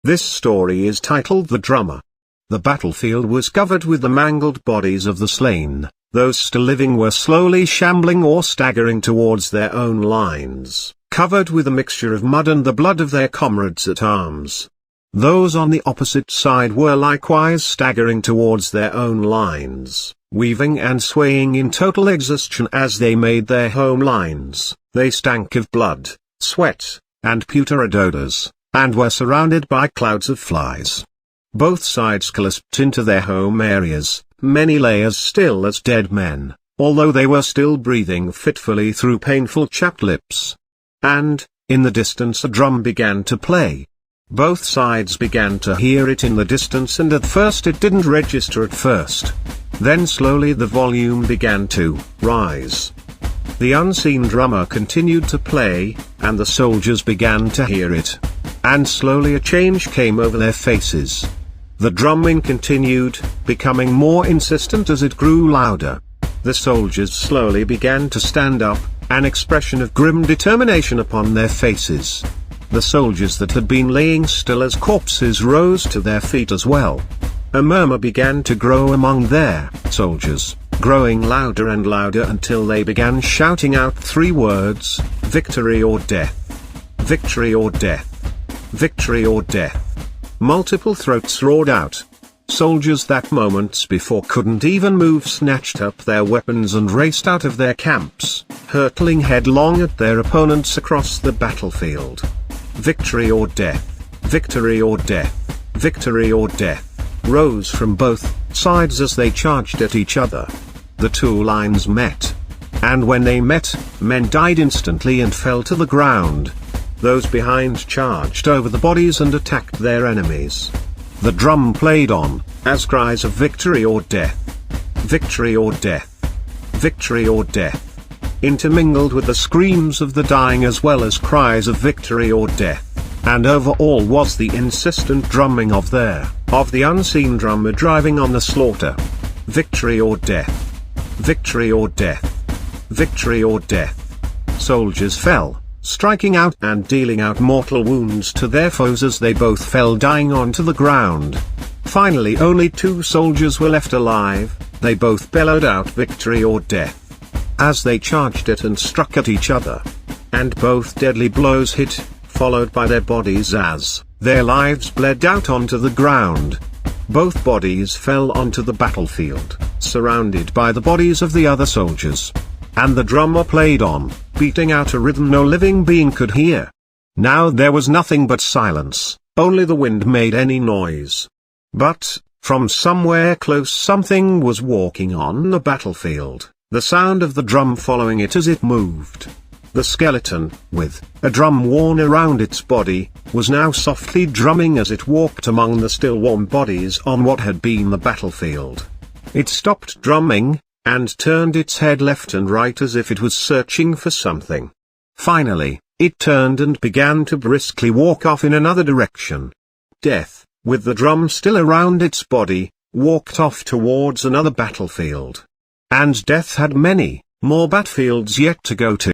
This story is titled The Drummer. The battlefield was covered with the mangled bodies of the slain. Those still living were slowly shambling or staggering towards their own lines, covered with a mixture of mud and the blood of their comrades at arms. Those on the opposite side were likewise staggering towards their own lines, weaving and swaying in total exhaustion as they made their home lines. They stank of blood, sweat, and putrid odors, and were surrounded by clouds of flies. Both sides clasped into their home areas. Many lay as still as dead men, although they were still breathing fitfully through painful chapped lips. And, in the distance, a drum began to play. Both sides began to hear it in the distance, and at first it didn't register at first. Then slowly the volume began to rise. The unseen drummer continued to play, and the soldiers began to hear it. And slowly a change came over their faces. The drumming continued, becoming more insistent as it grew louder. The soldiers slowly began to stand up, an expression of grim determination upon their faces. The soldiers that had been laying still as corpses rose to their feet as well. A murmur began to grow among their soldiers, growing louder and louder until they began shouting out three words: victory or death. Victory or death. Victory or death. Multiple throats roared out. Soldiers that moments before couldn't even move snatched up their weapons and raced out of their camps, hurtling headlong at their opponents across the battlefield. Victory or death. Victory or death. Victory or death rose from both sides as they charged at each other. The two lines met. And when they met, men died instantly and fell to the ground. Those behind charged over the bodies and attacked their enemies. The drum played on, as cries of victory or death. Victory or death. Victory or death. Intermingled with the screams of the dying as well as cries of victory or death. And over all was the insistent drumming of the unseen drummer driving on the slaughter. Victory or death. Victory or death. Victory or death. Soldiers fell, striking out and dealing out mortal wounds to their foes as they both fell dying onto the ground. Finally only two soldiers were left alive. They both bellowed out victory or death as they charged at and struck at each other. And both deadly blows hit, followed by their bodies as their lives bled out onto the ground. Both bodies fell onto the battlefield, surrounded by the bodies of the other soldiers. And the drummer played on, beating out a rhythm no living being could hear. Now there was nothing but silence, only the wind made any noise. But, from somewhere close something was walking on the battlefield, the sound of the drum following it as it moved. The skeleton, with a drum worn around its body, was now softly drumming as it walked among the still warm bodies on what had been the battlefield. It stopped drumming, and turned its head left and right as if it was searching for something. Finally, it turned and began to briskly walk off in another direction. Death, with the drum still around its body, walked off towards another battlefield. And Death had many more battlefields yet to go to.